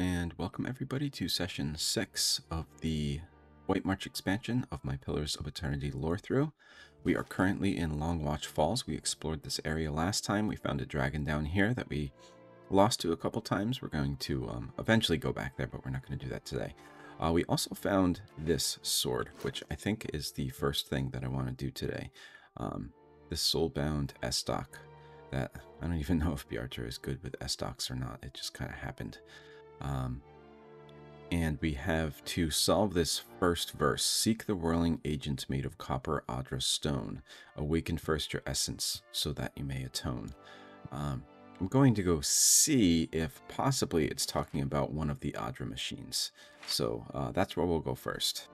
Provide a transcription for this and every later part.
and welcome everybody to session 6 of the White March expansion of my Pillars of Eternity Lorethrough. We are currently in Longwatch Falls. We explored this area last time. We found a dragon down here that we lost to a couple times. We're going to eventually go back there, but we're not going to do that today. We also found this sword, which I think is the first thing that I want to do today. This Soulbound estoc that I don't even know if Bjartur is good with estocs or not. It just kind of happened. And we have to solve this first verse. Seek the whirling agent made of copper Adra stone. Awaken first your essence so that you may atone. I'm going to go see if possibly it's talking about one of the Adra machines. So that's where we'll go first.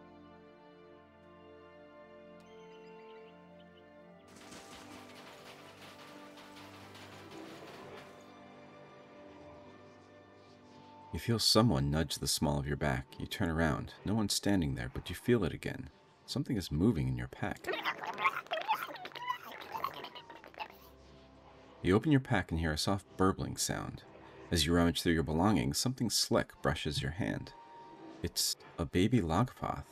You feel someone nudge the small of your back. You turn around. No one's standing there, but you feel it again. Something is moving in your pack. You open your pack and hear a soft burbling sound. As you rummage through your belongings, something slick brushes your hand. It's a baby logpoth.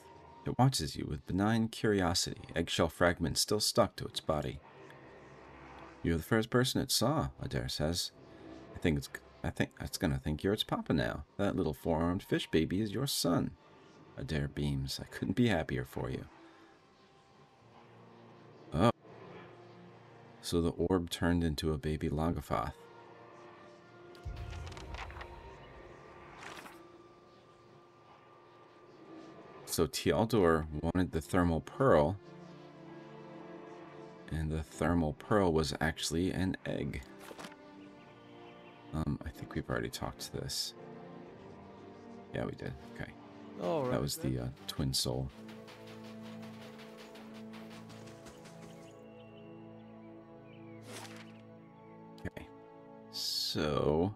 It watches you with benign curiosity, eggshell fragments still stuck to its body. You're the first person it saw, Adair says. I think it's gonna think you're its papa now. That little four-armed fish baby is your son. Adair beams. I couldn't be happier for you. Oh. So the orb turned into a baby Logophoth. So Tealdor wanted the thermal pearl, and the thermal pearl was actually an egg. I think we've already talked to this. Yeah, we did. Okay. All right, that was the twin soul. Okay. So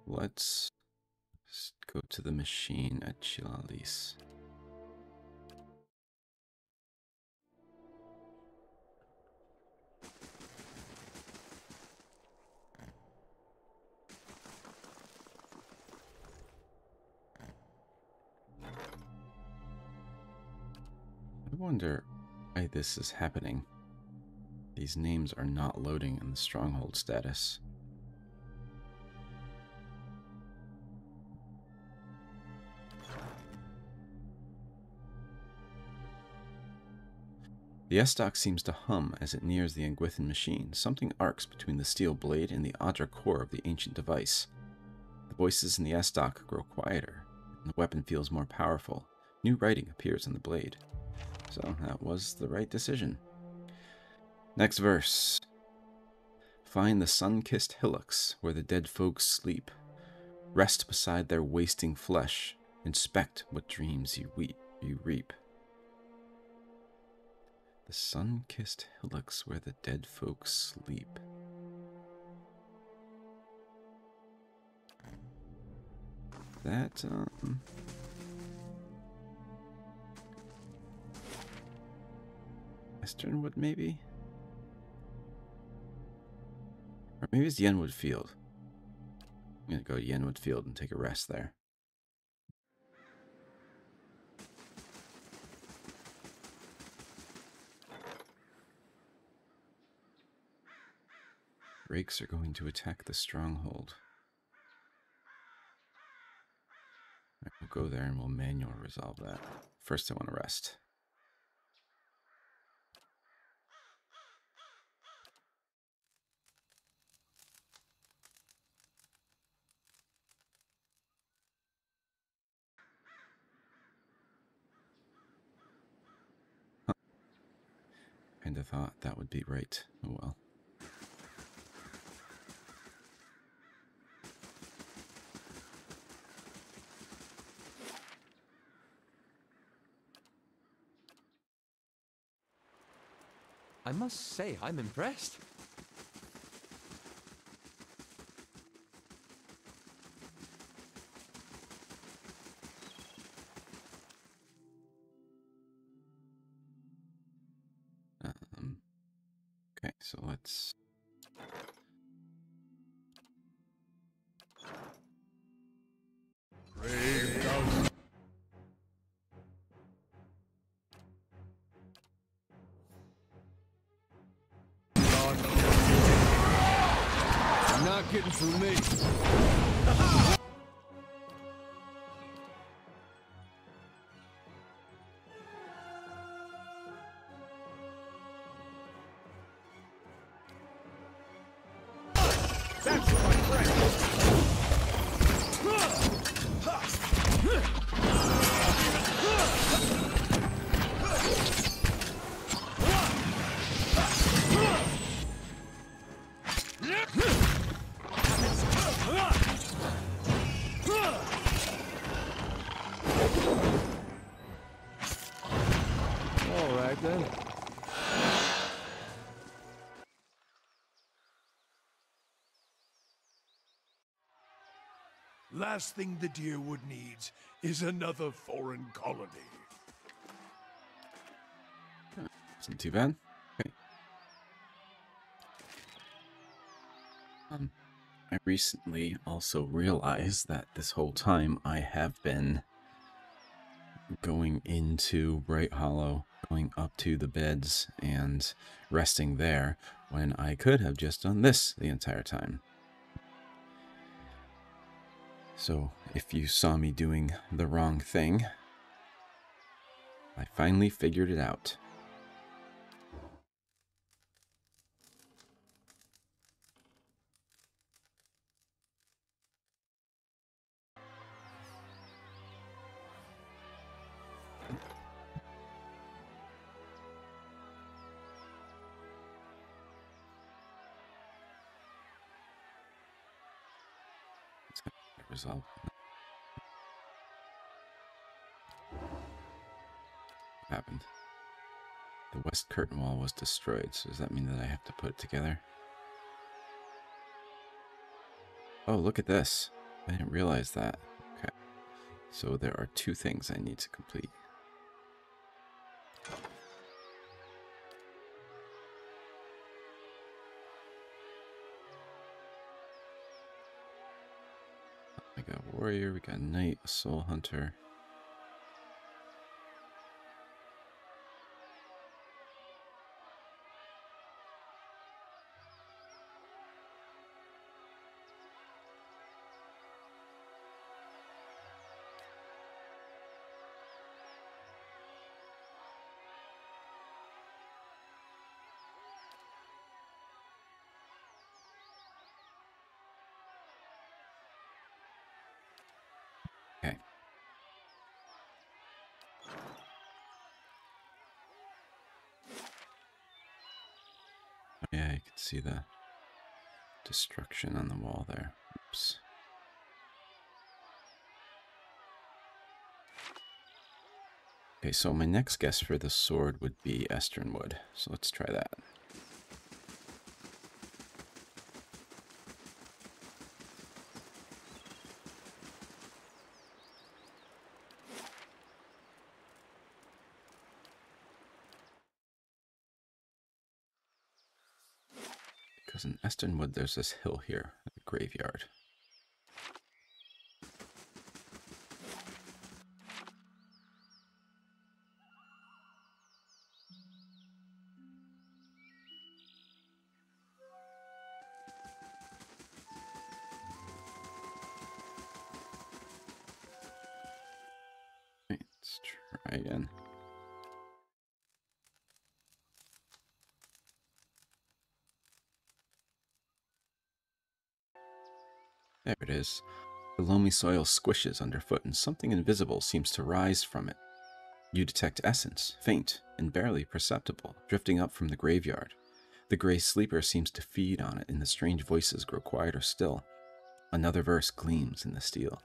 let's go to the machine at Chilalis. I wonder why this is happening. These names are not loading in the stronghold status. The estoc seems to hum as it nears the Engwithan machine. Something arcs between the steel blade and the Adra core of the ancient device. The voices in the estoc grow quieter, and the weapon feels more powerful. New writing appears on the blade. So that was the right decision. Next verse. Find the sun-kissed hillocks where the dead folks sleep. Rest beside their wasting flesh. Inspect what dreams you reap. The sun-kissed hillocks where the dead folks sleep. That, Westernwood, maybe? Or maybe it's Yenwood Field. I'm going to go to Yenwood Field and take a rest there. Rakes are going to attack the stronghold. Right, we'll go there and we'll manual resolve that. First I want to rest. Kinda thought that would be right. Oh well. I must say, I'm impressed. Okay, so let's... not getting through me. That's my friend. All right then. Last thing the Deerwood needs is another foreign colony. Isn't too bad. Okay. I recently also realized that this whole time I have been going into Bright Hollow, going up to the beds and resting there when I could have just done this the entire time. So if you saw me doing the wrong thing, I finally figured it out. It's gonna resolve. What happened? The west curtain wall was destroyed, so does that mean that I have to put it together? Oh, look at this. I didn't realize that. Okay. So there are two things I need to complete. We got warrior, we got knight, a soul hunter. Okay. Yeah, you can see the destruction on the wall there. Oops. Okay, so my next guess for the sword would be Esternwood. So let's try that. Because in Esternwood, there's this hill here, the graveyard. Okay, let's try again. There it is. The loamy soil squishes underfoot and something invisible seems to rise from it. You detect essence, faint and barely perceptible, drifting up from the graveyard. The gray sleeper seems to feed on it and the strange voices grow quieter still. Another verse gleams in the steel.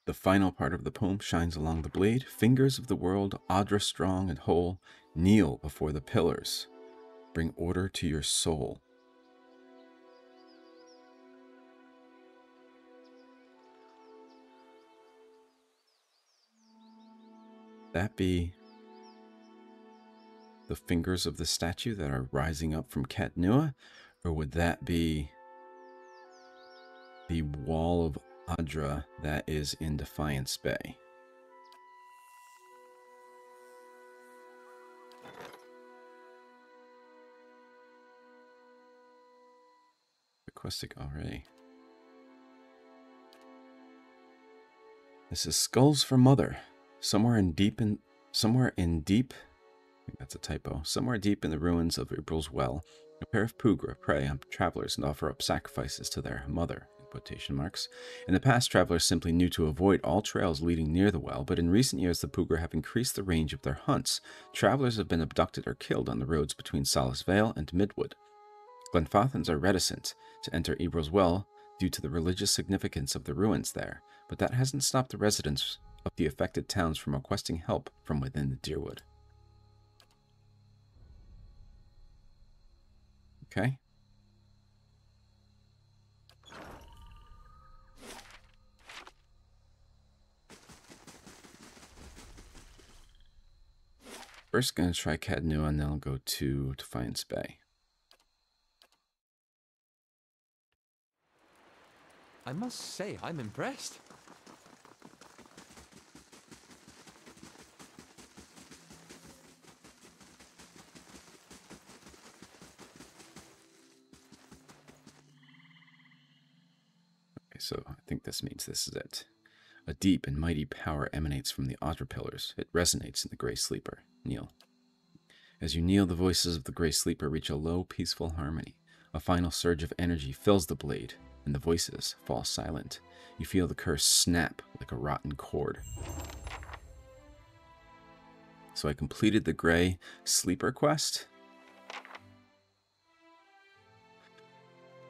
The final part of the poem shines along the blade. Fingers of the world, Audra strong and whole, kneel before the pillars. Bring order to your soul. That be the fingers of the statue that are rising up from Ket Nua? Or would that be the wall of Audra that is in Defiance Bay? questing already. This is Skulls for Mother. Somewhere in deep, I think that's a typo. Somewhere deep in the ruins of April's Well, a pair of Pugra prey on travelers and offer up sacrifices to their mother, in quotation marks. In the past, travelers simply knew to avoid all trails leading near the well, but in recent years, the Pugra have increased the range of their hunts. Travelers have been abducted or killed on the roads between Solace Vale and Midwood. Glenfathans are reticent to enter April's Well due to the religious significance of the ruins there, but that hasn't stopped the residents of the affected towns from requesting help from within the Deerwood. Okay. First, gonna try Cadnua, and then I'll go to Defiance Bay. I must say, I'm impressed. Okay, so I think this means this is it. A deep and mighty power emanates from the Otter Pillars. It resonates in the Grey Sleeper. Kneel. As you kneel, the voices of the Grey Sleeper reach a low, peaceful harmony. A final surge of energy fills the blade, and the voices fall silent. You feel the curse snap like a rotten cord. So I completed the Grey Sleeper quest.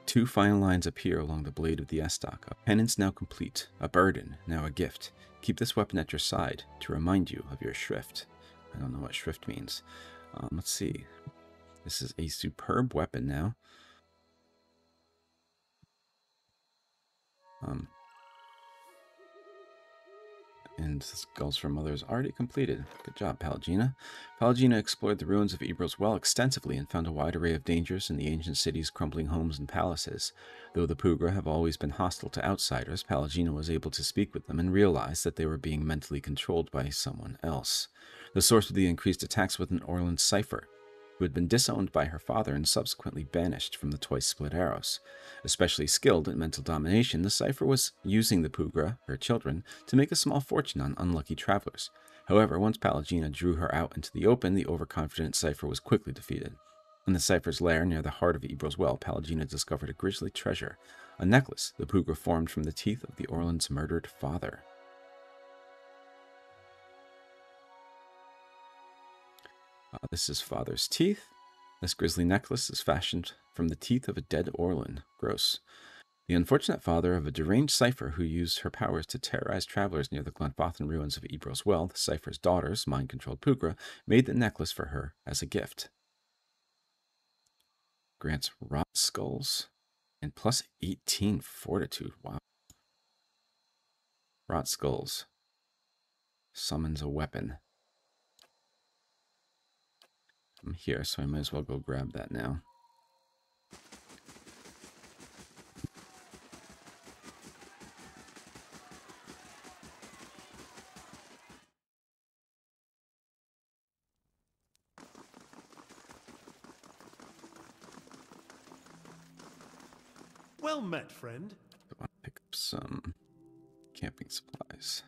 2 final lines appear along the blade of the estoc. A penance now complete, a burden now a gift. Keep this weapon at your side to remind you of your shrift. I don't know what shrift means. Let's see. This is a superb weapon now. And Skulls for Mother is already completed. Good job, Palagina. Palagina explored the ruins of April's Well extensively and found a wide array of dangers in the ancient city's crumbling homes and palaces. Though the Pugra have always been hostile to outsiders, Palagina was able to speak with them and realize that they were being mentally controlled by someone else. The source of the increased attacks was an Orland cipher, who had been disowned by her father and subsequently banished from the Twice Split Arrows. Especially skilled at mental domination, the cipher was using the Pugra, her children, to make a small fortune on unlucky travelers. However, once Palagina drew her out into the open, the overconfident cipher was quickly defeated. In the cipher's lair near the heart of April's Well, Palagina discovered a grisly treasure, a necklace the Pugra formed from the teeth of the Orland's murdered father. This is father's teeth. This grisly necklace is fashioned from the teeth of a dead Orland. Gross. The unfortunate father of a deranged cipher who used her powers to terrorize travelers near the Glenfathan ruins of April's Well, the cipher's daughters, mind-controlled Pugra, made the necklace for her as a gift. Grants rot skulls and plus 18 fortitude. Wow. Rot skulls summons a weapon. I'm here, so I might as well go grab that now. Well met, friend. I want to pick up some camping supplies.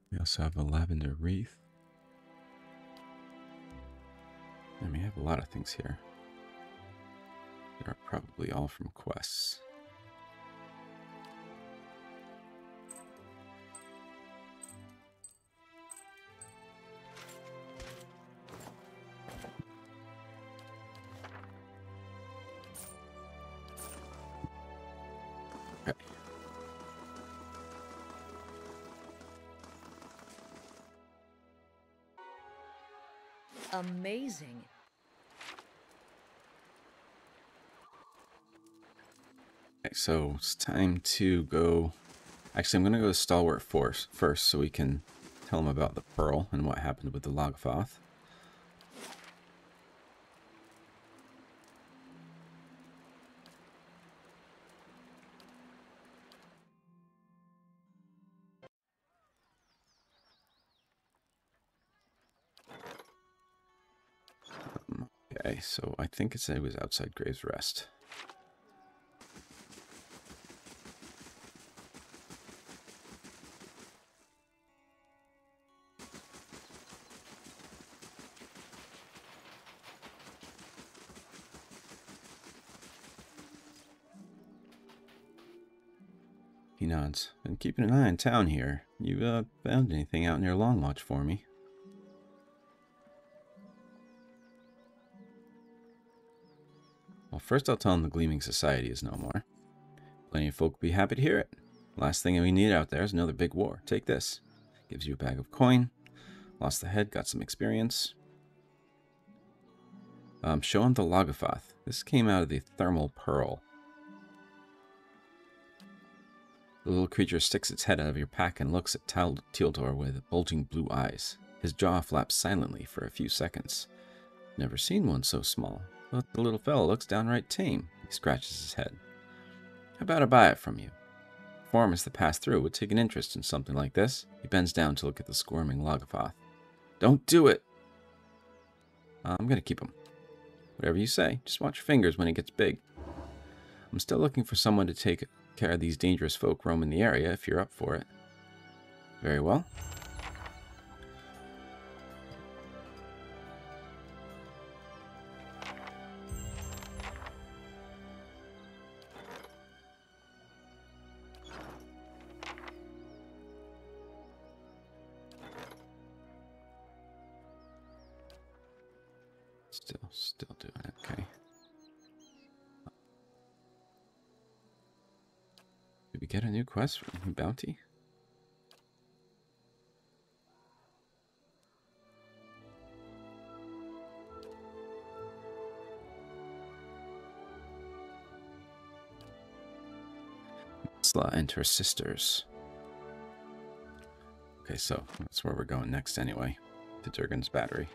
We also have a lavender wreath. And we have a lot of things here. They are probably all from quests. Okay. Amazing. Okay, so it's time to go. Actually, I'm going to go to Stalwart Force first so we can tell them about the Pearl and what happened with the Logothoth. Okay, so I think it said it was outside Graves Rest. He nods. Been keeping an eye on town here. You found anything out near Long Watch for me? Well, first I'll tell him the Gleaming Society is no more. Plenty of folk will be happy to hear it. Last thing we need out there is another big war. Take this. Gives you a bag of coin. Lost the head, got some experience. Show him the Logofoth. This came out of the Thermal Pearl. The little creature sticks its head out of your pack and looks at Tildor with bulging blue eyes. His jaw flaps silently for a few seconds. Never seen one so small, but the little fellow looks downright tame. He scratches his head. How about I buy it from you? Foreigners that pass through would take an interest in something like this. He bends down to look at the squirming Logofoth. Don't do it! I'm gonna keep him. Whatever you say, just watch your fingers when he gets big. I'm still looking for someone to take care of these dangerous folk roaming the area if you're up for it. Very well. Still doing it, okay. Did we get a new quest for a new bounty? Sla and her sisters. Okay, so that's where we're going next anyway. To Durgan's battery.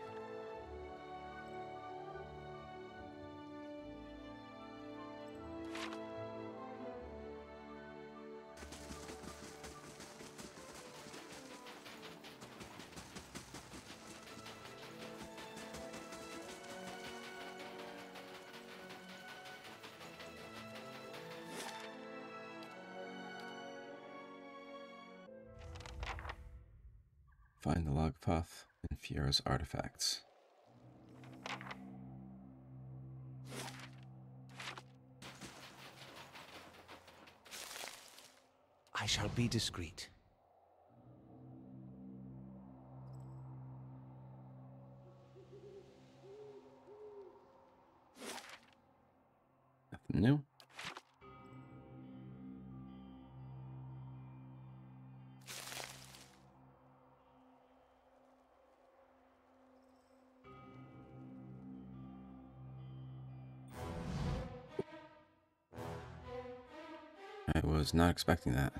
Find the Logofoth and Fiora's artifacts. I shall be discreet. Nothing new. I was not expecting that.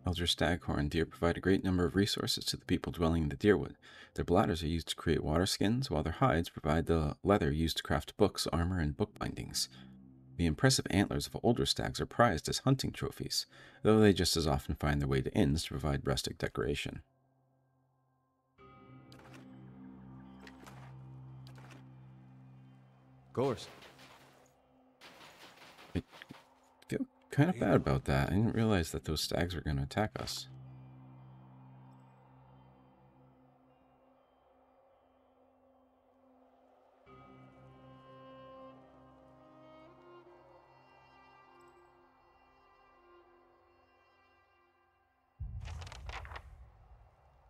Elder Staghorn deer provide a great number of resources to the people dwelling in the Deerwood. Their bladders are used to create water skins, while their hides provide the leather used to craft books, armor, and book bindings. The impressive antlers of older stags are prized as hunting trophies, though they just as often find their way to inns to provide rustic decoration. Course. I feel kind of bad about that. I didn't realize that those stags were going to attack us.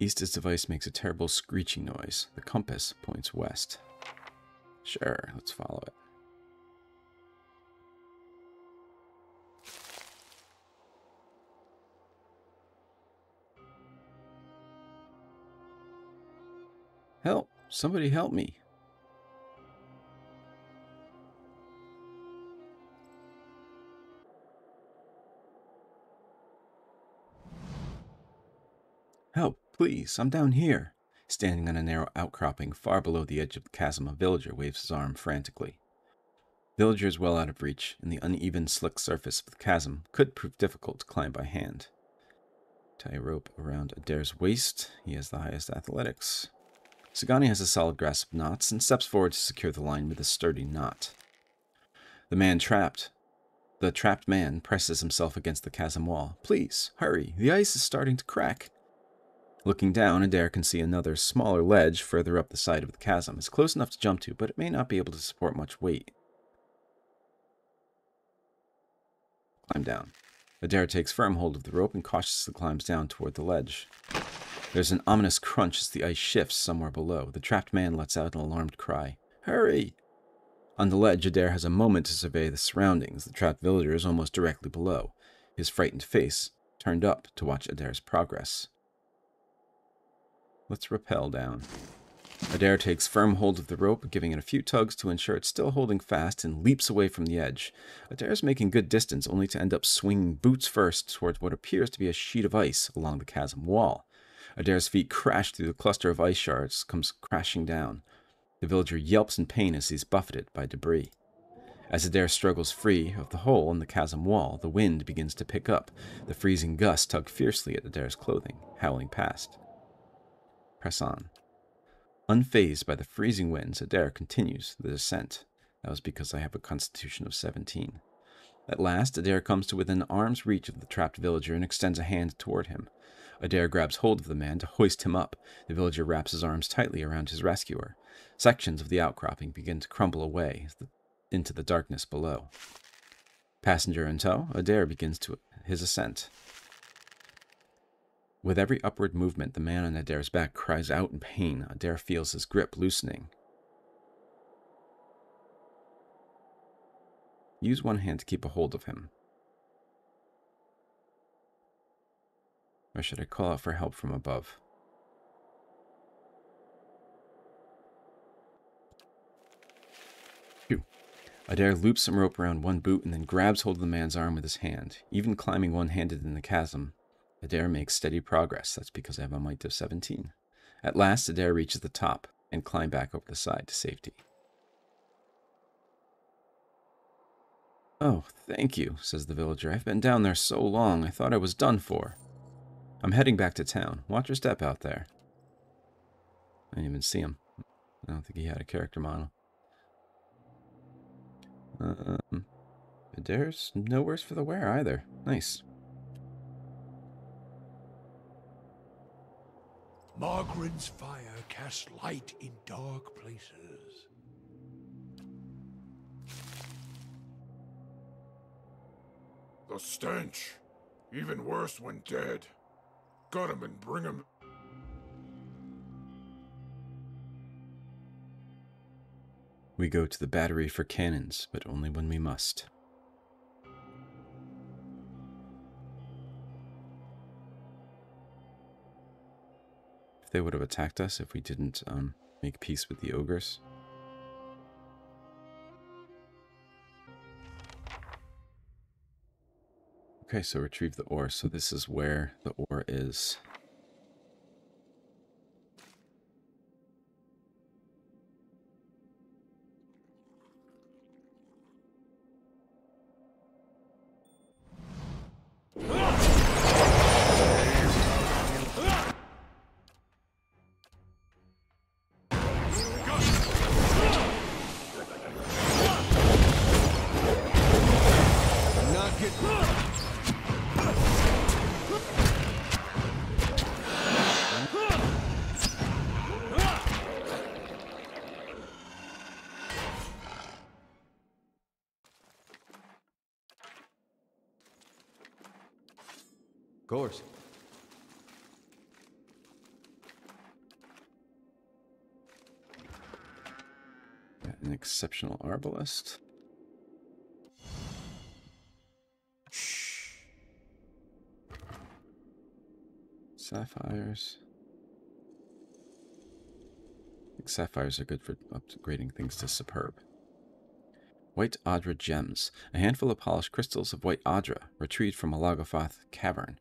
East's device makes a terrible screeching noise. The compass points west. Sure, let's follow it. Help! Somebody help me! Help! Please, I'm down here. Standing on a narrow outcropping far below the edge of the chasm, a villager waves his arm frantically. Villager is well out of reach, and the uneven, slick surface of the chasm could prove difficult to climb by hand. Tie a rope around Adair's waist. He has the highest athletics. Sagani has a solid grasp of knots and steps forward to secure the line with a sturdy knot. The trapped man presses himself against the chasm wall. Please, hurry. The ice is starting to crack. Looking down, Adair can see another smaller ledge further up the side of the chasm. It's close enough to jump to, but it may not be able to support much weight. Climb down. Adair takes firm hold of the rope and cautiously climbs down toward the ledge. There's an ominous crunch as the ice shifts somewhere below. The trapped man lets out an alarmed cry. Hurry! On the ledge, Adair has a moment to survey the surroundings. The trapped villager is almost directly below, his frightened face turned up to watch Adair's progress. Let's rappel down. Adair takes firm hold of the rope, giving it a few tugs to ensure it's still holding fast, and leaps away from the edge. Adair's making good distance, only to end up swinging boots first towards what appears to be a sheet of ice along the chasm wall. Adair's feet crash through the cluster of ice shards, comes crashing down. The villager yelps in pain as he's buffeted by debris. As Adair struggles free of the hole in the chasm wall, the wind begins to pick up. The freezing gusts tug fiercely at Adair's clothing, howling past. Press on. Unfazed by the freezing winds, Adair continues the descent. That was because I have a constitution of 17. At last, Adair comes to within arm's reach of the trapped villager and extends a hand toward him. Adair grabs hold of the man to hoist him up. The villager wraps his arms tightly around his rescuer. Sections of the outcropping begin to crumble away into the darkness below. Passenger in tow, Adair begins his ascent. With every upward movement, the man on Adair's back cries out in pain. Adair feels his grip loosening. Use one hand to keep a hold of him. Or should I call out for help from above? Phew. Adair loops some rope around one boot and then grabs hold of the man's arm with his hand. Even climbing one-handed in the chasm, Adair makes steady progress. That's because I have a might of 17. At last, Adair reaches the top and climbs back over the side to safety. Oh, thank you, says the villager. I've been down there so long, I thought I was done for. I'm heading back to town. Watch your step out there. I didn't even see him. I don't think he had a character model. Adair's no worse for the wear either. Nice. Margaren's fire casts light in dark places. The stench. Even worse when dead. Gut him and bring him. We go to the battery for cannons, but only when we must. If they would have attacked us if we didn't make peace with the ogres. Okay, so retrieve the ore. So this is where the ore is. Of course. Got an exceptional arbalist. Sapphires. I think sapphires are good for upgrading things to superb. White Adra gems. A handful of polished crystals of white Adra, retrieved from a Lagothoth cavern.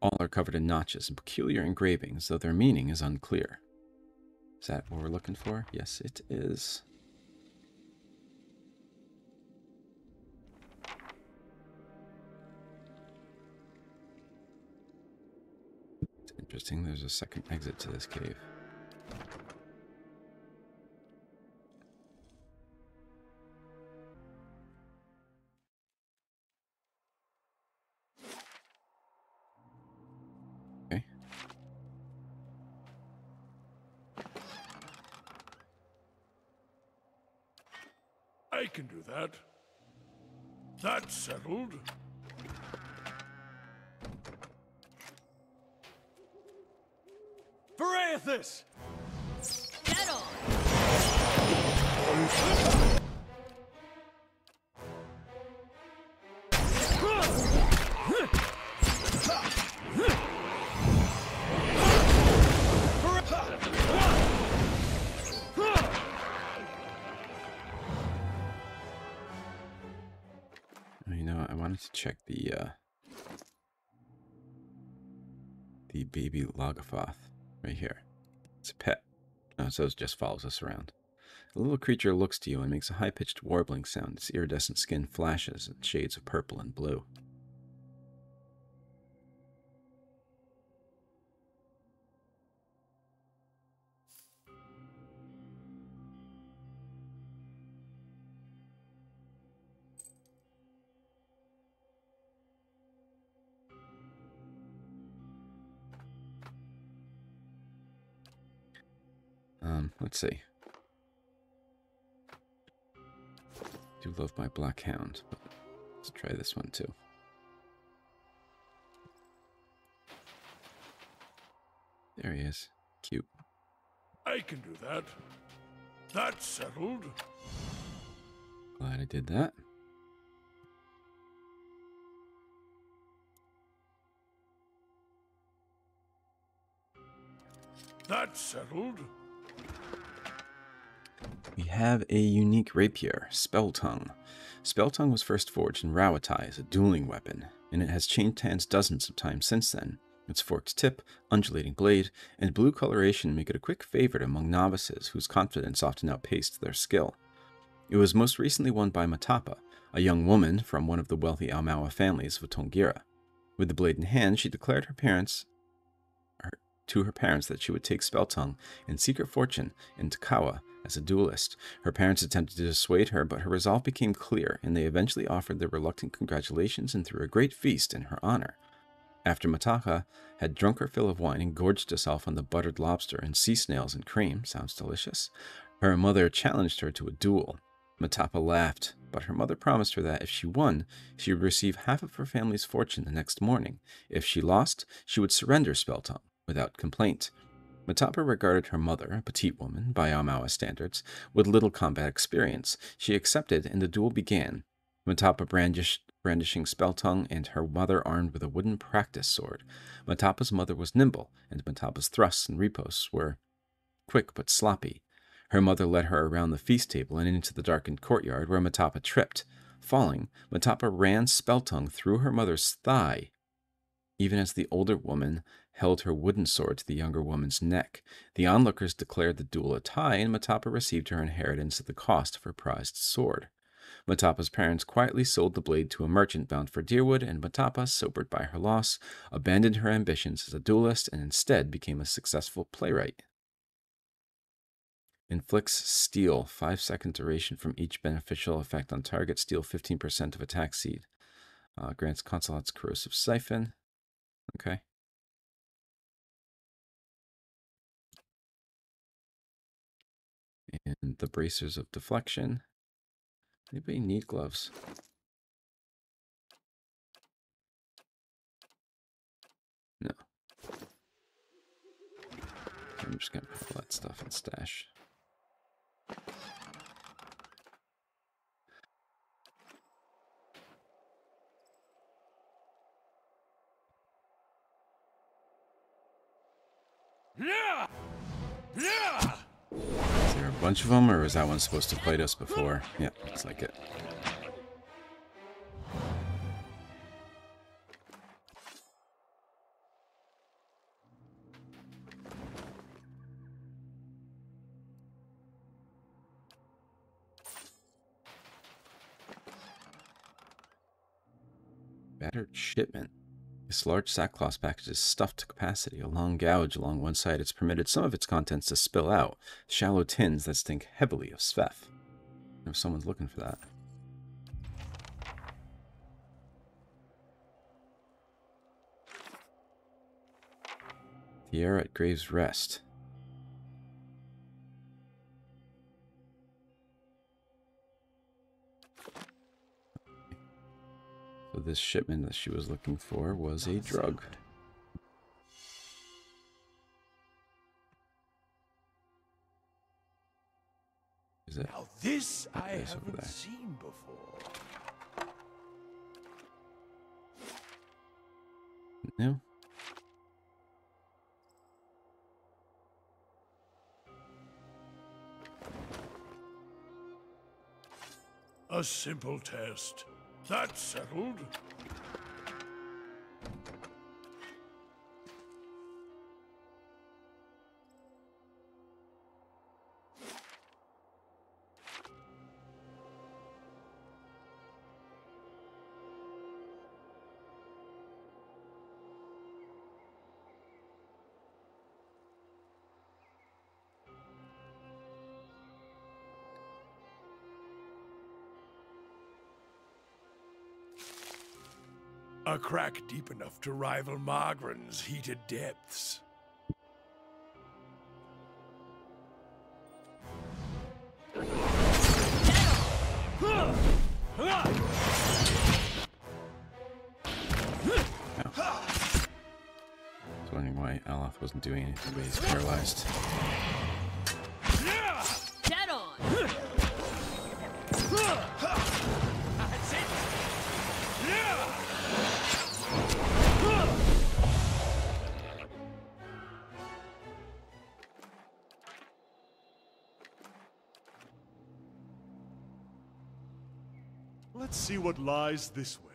All are covered in notches and peculiar engravings, though their meaning is unclear. Is that what we're looking for? Yes, it is. It's interesting. There's a second exit to this cave. Okay. I can do that. That's settled. Verathus! Get on! You know, I wanted to check the baby Logothoth right here. It's a pet. So it just follows us around. The little creature looks to you and makes a high-pitched warbling sound. Its iridescent skin flashes in shades of purple and blue. Let's see. Do love my black hound, but let's try this one too. There he is. Cute. I can do that. That's settled. Glad I did that. That's settled. We have a unique rapier, Spell Tongue. Spell Tongue was first forged in Rawatai as a dueling weapon, and it has changed hands dozens of times since then. Its forked tip, undulating blade, and blue coloration make it a quick favorite among novices whose confidence often outpaced their skill. It was most recently won by Matapa, a young woman from one of the wealthy Aumaua families of Tongira. With the blade in hand, she declared to her parents that she would take Spell Tongue and seek her fortune in Takawa as a duelist. Her parents attempted to dissuade her, but her resolve became clear, and they eventually offered their reluctant congratulations and threw a great feast in her honor. After Mataka had drunk her fill of wine and gorged herself on the buttered lobster and sea snails and cream, sounds delicious, her mother challenged her to a duel. Matapa laughed, but her mother promised her that if she won, she would receive half of her family's fortune the next morning. If she lost, she would surrender Spell Tongue without complaint. Matapa regarded her mother, a petite woman by Aumaua standards, with little combat experience. She accepted, and the duel began. Matapa brandishing Spell Tongue, and her mother armed with a wooden practice sword. Matapa's mother was nimble, and Matapa's thrusts and riposts were quick but sloppy. Her mother led her around the feast table and into the darkened courtyard, where Matapa tripped. Falling, Matapa ran Spell Tongue through her mother's thigh, even as the older woman held her wooden sword to the younger woman's neck. The onlookers declared the duel a tie, and Matapa received her inheritance at the cost of her prized sword. Matapa's parents quietly sold the blade to a merchant bound for Deerwood, and Matapa, sobered by her loss, abandoned her ambitions as a duelist and instead became a successful playwright. Inflicts steel, 5-second duration from each beneficial effect on target. Steal 15% of attack seed. Grants Consulat's corrosive siphon. Okay. And the bracers of deflection. Anybody need gloves? No. I'm just gonna put all that stuff in stash. Yeah! Yeah! Is there a bunch of them, or is that one supposed to fight us before? Yeah, looks like it. Battered shipment. This large sackcloth package is stuffed to capacity. A long gouge along one side has permitted some of its contents to spill out. Shallow tins that stink heavily of Sveth. If someone's looking for that. The air at Graves Rest. So this shipment that she was looking for was a drug. Is it? Now this I It is over haven't there. seen before. No. A simple test. That's settled. A crack deep enough to rival Margren's heated depths. I was wondering why Aloth wasn't doing anything, but he's paralyzed. Dead on. That's it. Let's see what lies this way.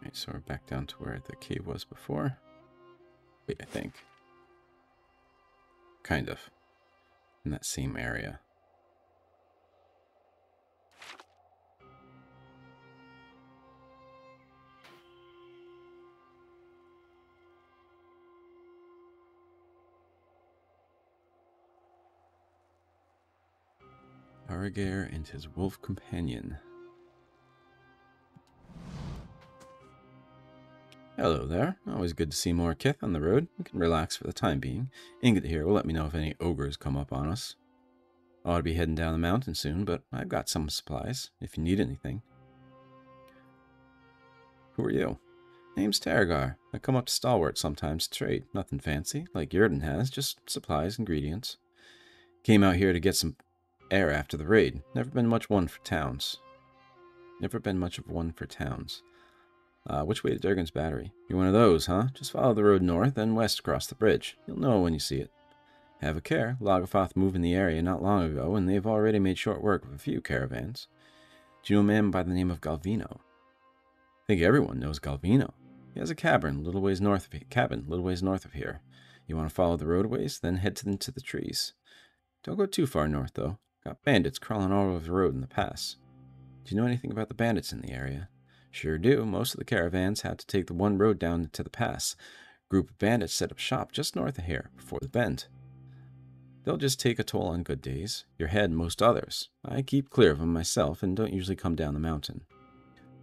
Right, so we're back down to where the cave was before. Wait, I think. Kind of. In that same area. Aragair and his wolf companion. Hello there. Always good to see more kith on the road. We can relax for the time being. Ingot here will let me know if any ogres come up on us. I ought to be heading down the mountain soon, but I've got some supplies, if you need anything. Who are you? Name's Tarragar. I come up to Stalwart sometimes to trade. Nothing fancy, like Yurden has, just supplies, ingredients. Came out here to get some air after the raid. Never been much one for towns. Which way to Durgan's battery? You're one of those, huh? Just follow the road north, then west across the bridge. You'll know when you see it. Have a care. Logothoth moved in the area not long ago, and they've already made short work of a few caravans. Do you know a man by the name of Galvino? I think everyone knows Galvino. He has a cabin a little ways north of here. You want to follow the roadways, then head into the trees. Don't go too far north, though. Got bandits crawling all over the road in the pass. Do you know anything about the bandits in the area? Sure do. Most of the caravans have to take the one road down to the pass. Group of bandits set up shop just north of here, before the bend. They'll just take a toll on good days. Your head, most others. I keep clear of them myself and don't usually come down the mountain.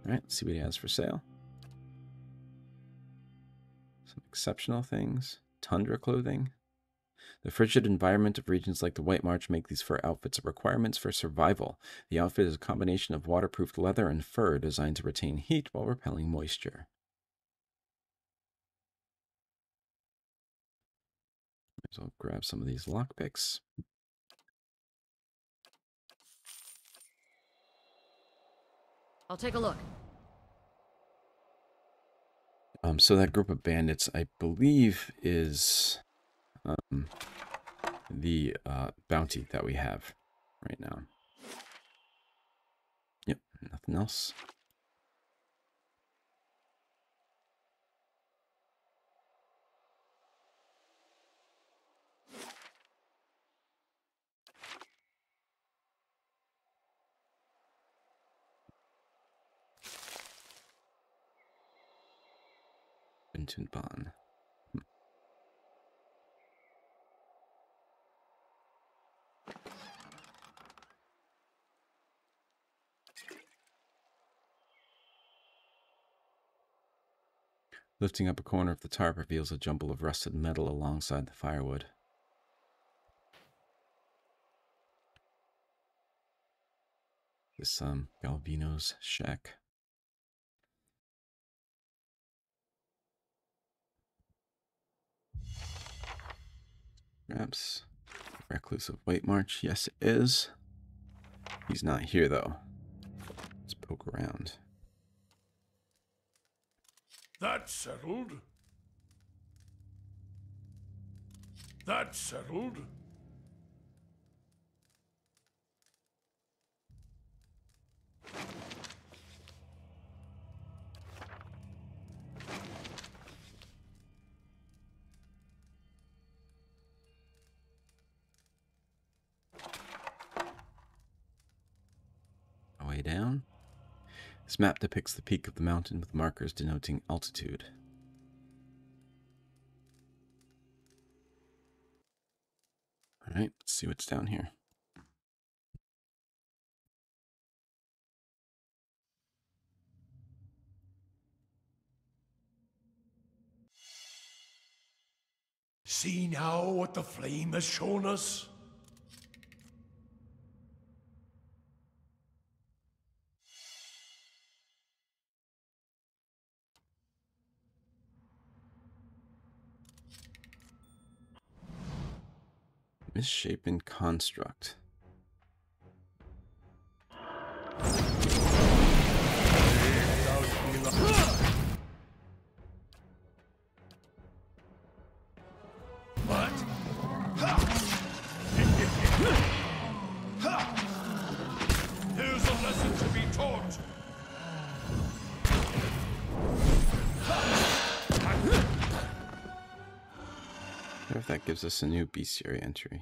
Alright, let's see what he has for sale. Some exceptional things. Tundra clothing. The frigid environment of regions like the White March make these fur outfits a requirements for survival. The outfit is a combination of waterproof leather and fur designed to retain heat while repelling moisture. So I'll grab some of these lockpicks. I'll take a look. So that group of bandits, I believe, is the bounty that we have right now. Yep, nothing else. Bond. Lifting up a corner of the tarp reveals a jumble of rusted metal alongside the firewood. This Galvino's shack. Perhaps recluse of White March. Yes, it is. He's not here though. Let's poke around. That's settled. That's settled. Way down. This map depicts the peak of the mountain with markers denoting altitude. Alright, let's see what's down here. See now what the flame has shown us? Misshapen construct. What? Here's a lesson to be taught. I wonder if that gives us a new bestiary entry.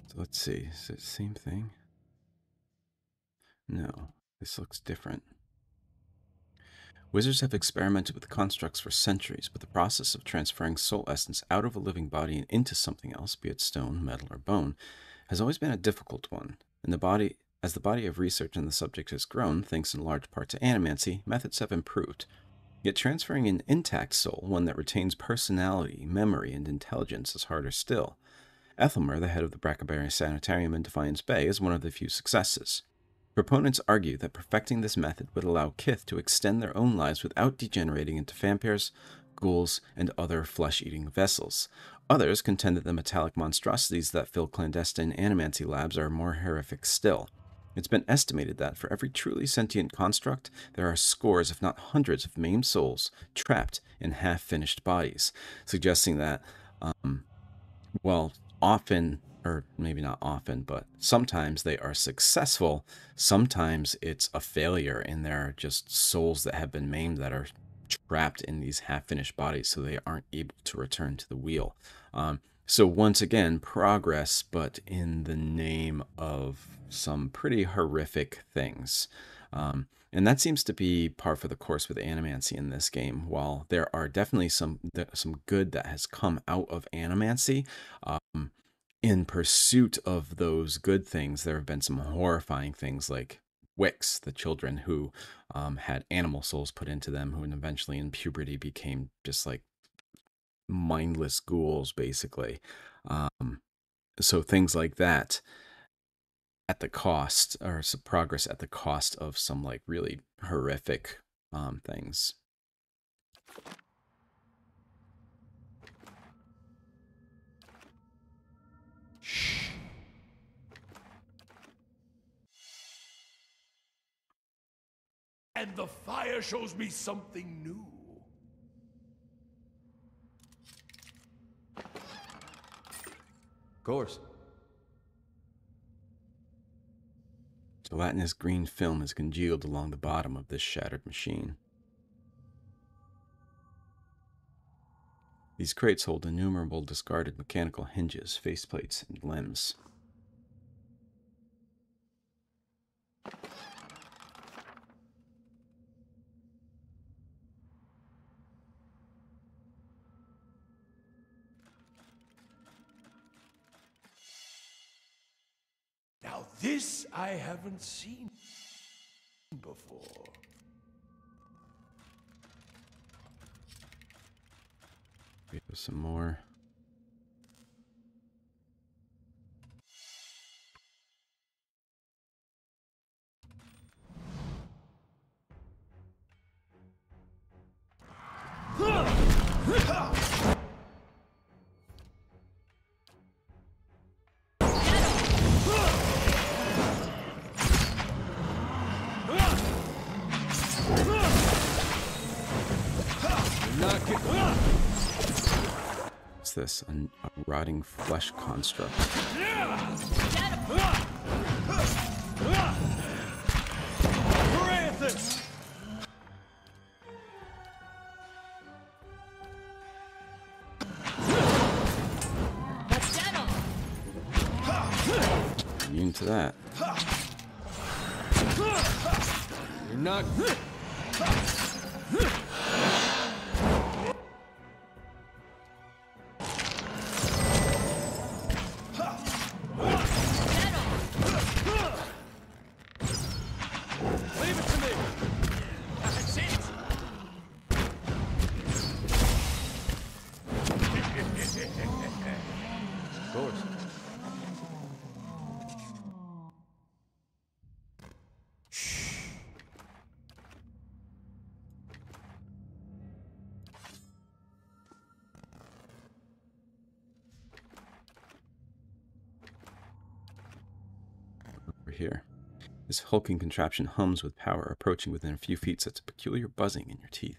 So let's see, is it the same thing? No, this looks different. Wizards have experimented with constructs for centuries, but the process of transferring soul essence out of a living body and into something else, be it stone, metal, or bone, has always been a difficult one. As the body of research on the subject has grown, thanks in large part to animancy, methods have improved. Yet transferring an intact soul, one that retains personality, memory, and intelligence, is harder still. Ethelmer, the head of the Brackenbury Sanitarium in Defiance Bay, is one of the few successes. Proponents argue that perfecting this method would allow Kith to extend their own lives without degenerating into vampires, ghouls, and other flesh-eating vessels. Others contend that the metallic monstrosities that fill clandestine animancy labs are more horrific still. It's been estimated that for every truly sentient construct, there are scores, if not hundreds, of maimed souls trapped in half-finished bodies, suggesting that, well, often, or maybe not often, but sometimes they are successful. Sometimes it's a failure, and they're just souls that have been maimed that are trapped in these half-finished bodies, so they aren't able to return to the wheel. So once again, progress, but in the name of some pretty horrific things. And that seems to be par for the course with animancy in this game. While there are definitely some good that has come out of animancy, in pursuit of those good things, there have been some horrifying things like Wicks, the children who had animal souls put into them, who eventually in puberty became just like mindless ghouls, basically. So things like that. at the cost, or some progress at the cost of some like really horrific things. And the fire shows me something new. Of course. Gelatinous green film has congealed along the bottom of this shattered machine. These crates hold innumerable discarded mechanical hinges, faceplates, and limbs. Now this I haven't seen before. Wait for some more. What's this? A rotting flesh construct. Immune to that. You're not. Leave it to me. That's it. Of course. Over here. This hulking contraption hums with power. Approaching within a few feet sets a peculiar buzzing in your teeth.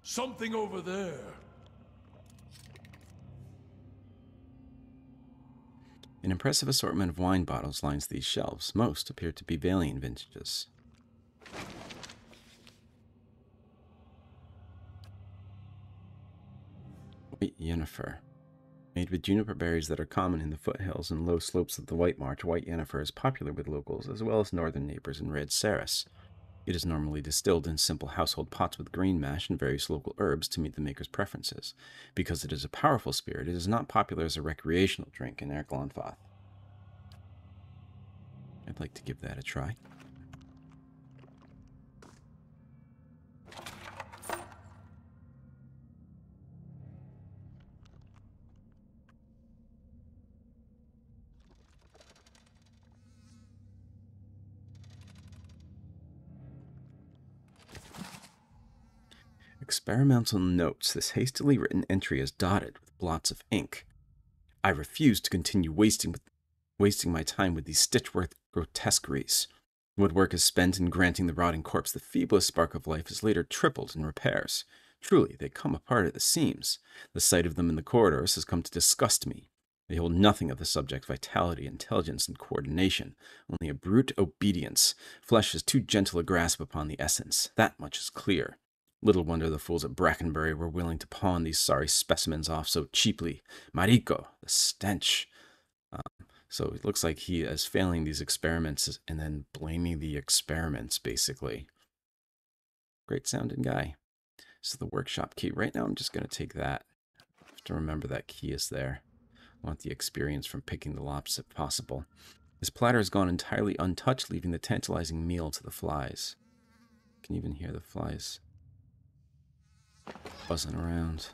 Something over there. An impressive assortment of wine bottles lines these shelves. Most appear to be Valiant vintages. White Yennefer. Made with juniper berries that are common in the foothills and low slopes of the White March, White Yennefer is popular with locals as well as northern neighbors in Red Saris. It is normally distilled in simple household pots with grain mash and various local herbs to meet the maker's preferences. Because it is a powerful spirit, it is not popular as a recreational drink in Erglonfath. I'd like to give that a try. Experimental notes. This hastily written entry is dotted with blots of ink. I refuse to continue wasting my time with these stitchwork grotesqueries. Woodwork is spent in granting the rotting corpse the feeblest spark of life is later tripled in repairs. Truly, they come apart at the seams. The sight of them in the corridors has come to disgust me. They hold nothing of the subject's vitality, intelligence, and coordination, only a brute obedience. Flesh is too gentle a grasp upon the essence. That much is clear. Little wonder the fools at Brackenbury were willing to pawn these sorry specimens off so cheaply. Mariko, the stench. So it looks like he is failing these experiments and then blaming the experiments, basically. Great sounding guy. This is the workshop key. Right now I'm just going to take that. I have to remember that key is there. I want the experience from picking the lops if possible. His platter has gone entirely untouched, leaving the tantalizing meal to the flies. You can even hear the flies buzzing around.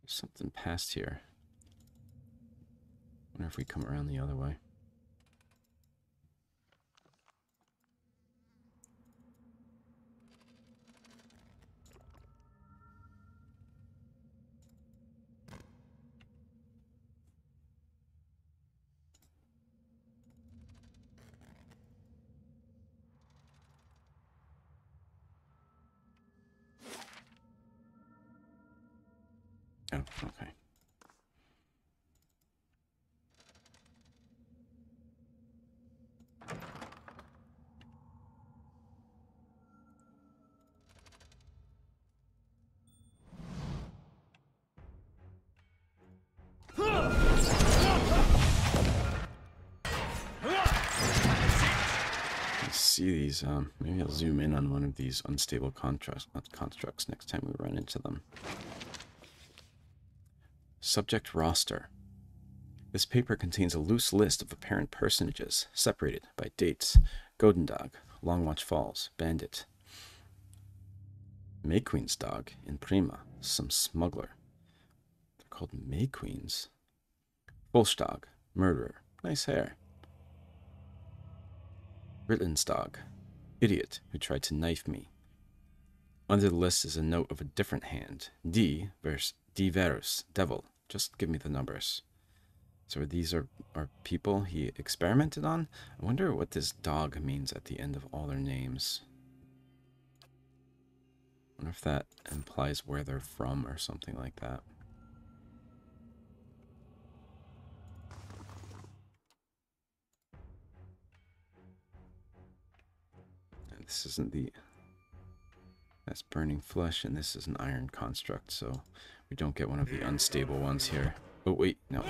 There's something past here. Wonder if we come around the other way. Oh, okay. See these, maybe I'll zoom in on one of these unstable constructs next time we run into them. Subject roster. This paper contains a loose list of apparent personages, separated by dates. Godendag, Longwatch Falls, Bandit. May Queen's dog, in Prima, some smuggler. They're called May Queens. Volstag, murderer, nice hair. Ritlinsdog, idiot who tried to knife me. Under the list is a note of a different hand. D verus, devil. Just give me the numbers. So these are people he experimented on? I wonder what this dog means at the end of all their names. I wonder if that implies where they're from or something like that. This isn't the... That's burning flesh, and this is an iron construct, so we don't get one of the unstable ones here. Oh, wait, no.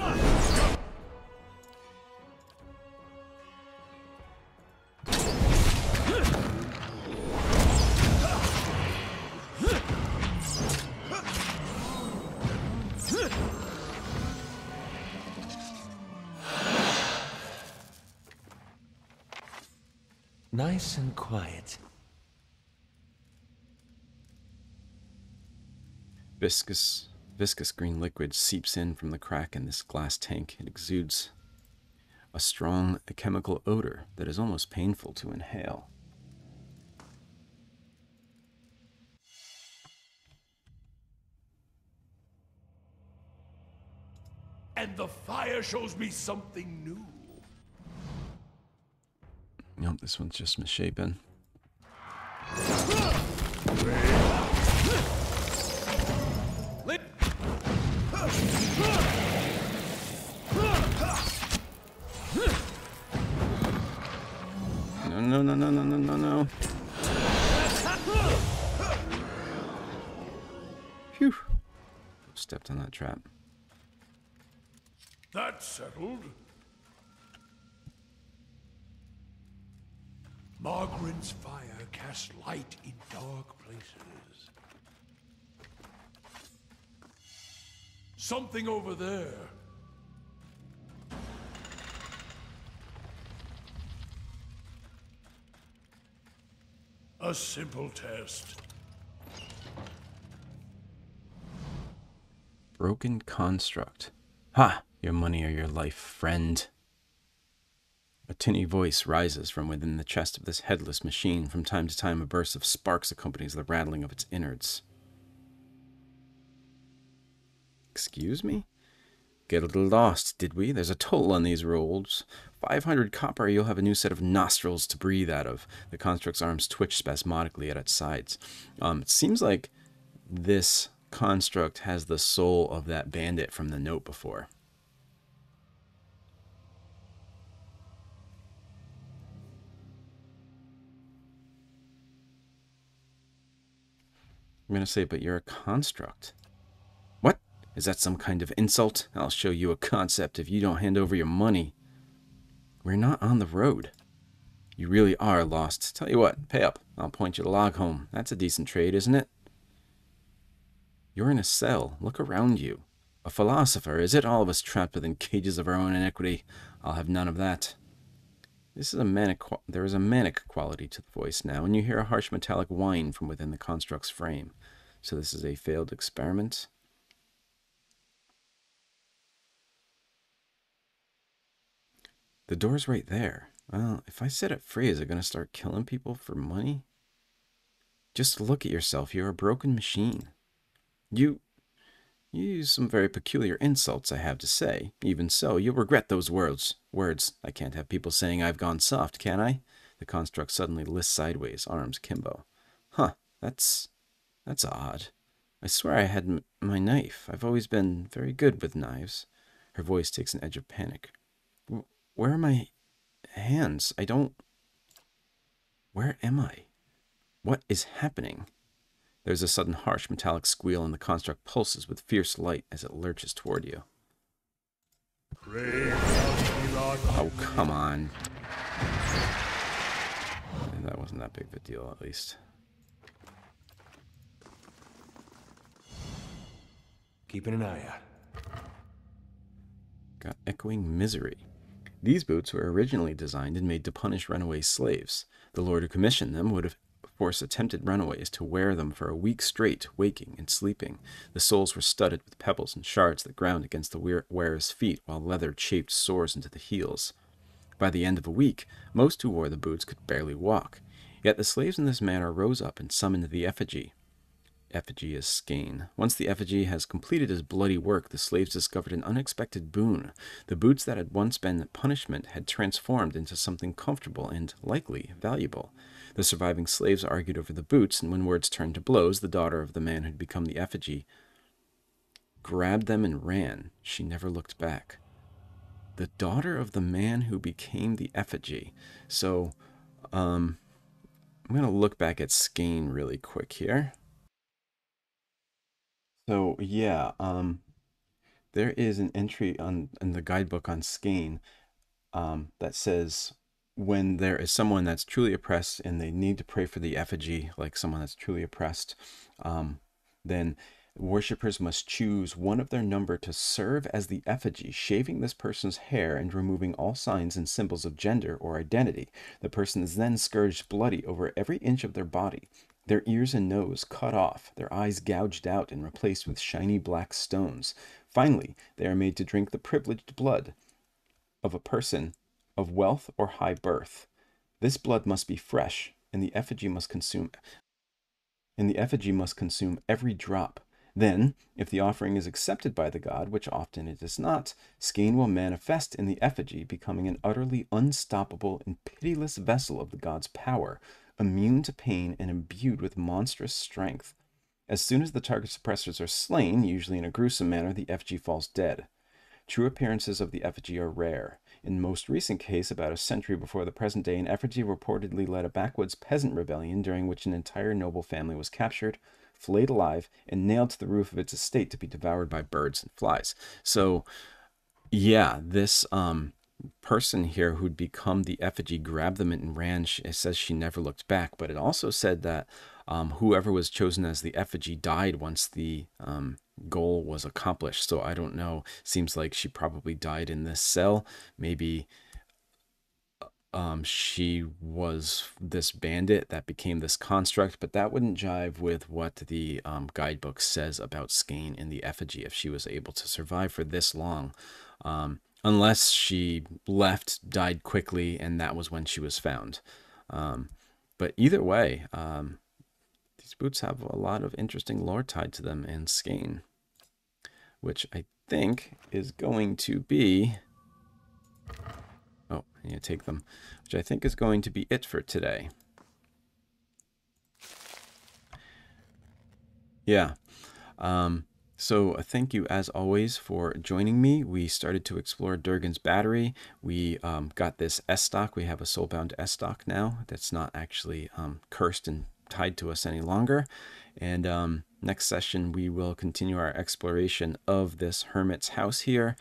Nice and quiet. Viscous green liquid seeps in from the crack in this glass tank. It exudes a strong chemical odor that is almost painful to inhale. And the fire shows me something new. Nope, this one's just misshapen. No. Phew. Stepped on that trap. That's settled. Margaret's fire casts light in dark places. Something over there. A simple test. Broken construct. Ha! Your money or your life, friend. A tinny voice rises from within the chest of this headless machine. From time to time, a burst of sparks accompanies the rattling of its innards. Excuse me? Get a little lost, did we? There's a toll on these rolls. 500 copper, you'll have a new set of nostrils to breathe out of. The construct's arms twitch spasmodically at its sides. It seems like this construct has the soul of that bandit from the note before. I'm going to say, but you're a construct. What? Is that some kind of insult? I'll show you a concept if you don't hand over your money. We're not on the road. You really are lost. Tell you what, pay up. I'll point you to Logholm. That's a decent trade, isn't it? You're in a cell. Look around you. A philosopher, is it? All of us trapped within cages of our own iniquity. I'll have none of that. There is a manic quality to the voice now, and you hear a harsh metallic whine from within the construct's frame. So this is a failed experiment. The door's right there. Well, if I set it free, is it going to start killing people for money? Just look at yourself. You're a broken machine. You use some very peculiar insults, I have to say. Even so, you'll regret those words. I can't have people saying I've gone soft, can I? The construct suddenly lists sideways, arms akimbo. Huh, that's odd. I swear I had my knife. I've always been very good with knives. Her voice takes an edge of panic. Where are my hands? Where am I? What is happening? There's a sudden harsh metallic squeal and the construct pulses with fierce light as it lurches toward you. Oh, come on. That wasn't that big of a deal, at least. Keeping an eye out. Got echoing misery. These boots were originally designed and made to punish runaway slaves. The lord who commissioned them would have forced attempted runaways to wear them for a week straight, waking and sleeping. The soles were studded with pebbles and shards that ground against the wearer's feet, while leather chafed sores into the heels. By the end of a week, most who wore the boots could barely walk. Yet the slaves in this manner rose up and summoned the effigy. Effigy is skein. Once the effigy has completed his bloody work, the slaves discovered an unexpected boon. The boots that had once been punishment had transformed into something comfortable and, likely, valuable. The surviving slaves argued over the boots, and when words turned to blows, the daughter of the man who had become the effigy grabbed them and ran. She never looked back. The daughter of the man who became the effigy. So, I'm going to look back at skein really quick here. So, yeah, there is an entry in the guidebook on skein that says when there is someone that's truly oppressed and they need to pray for the effigy, like someone that's truly oppressed, then worshippers must choose one of their number to serve as the effigy, shaving this person's hair and removing all signs and symbols of gender or identity. The person is then scourged bloody over every inch of their body, their ears and nose cut off, their eyes gouged out and replaced with shiny black stones. Finally, they are made to drink the privileged blood of a person of wealth or high birth. This blood must be fresh, and the effigy must consume every drop. Then, if the offering is accepted by the god, which often it is not, skein will manifest in the effigy, becoming an utterly unstoppable and pitiless vessel of the god's power, immune to pain and imbued with monstrous strength. As soon as the target suppressors are slain, usually in a gruesome manner, the effigy falls dead. True appearances of the effigy are rare. In most recent case, about a century before the present day, an effigy reportedly led a backwoods peasant rebellion during which an entire noble family was captured, flayed alive, and nailed to the roof of its estate to be devoured by birds and flies. So, yeah, this person here who'd become the effigy grabbed them and ran. It says she never looked back, but it also said that whoever was chosen as the effigy died once the goal was accomplished. So I don't know. Seems like she probably died in this cell. Maybe she was this bandit that became this construct, but that wouldn't jive with what the guidebook says about skein in the effigy if she was able to survive for this long. Unless she left, died quickly, and that was when she was found. But either way, these boots have a lot of interesting lore tied to them in skein, which I think is going to be... Oh, I need to take them. Which I think is going to be it for today. Yeah. So thank you, as always, for joining me. We started to explore Durgan's battery. We got this estoc. We have a Soulbound estoc now that's not actually cursed and tied to us any longer. And next session, we will continue our exploration of this hermit's house here.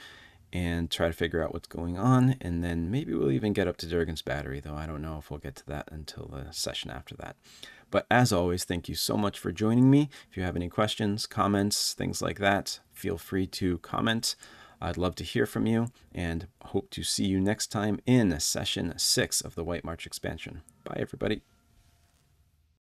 and try to figure out what's going on. And then maybe we'll even get up to Durgan's battery, though I don't know if we'll get to that until the session after that. But as always, thank you so much for joining me. If you have any questions, comments, things like that, feel free to comment. I'd love to hear from you, and hope to see you next time in session 6 of the White March expansion. Bye, everybody.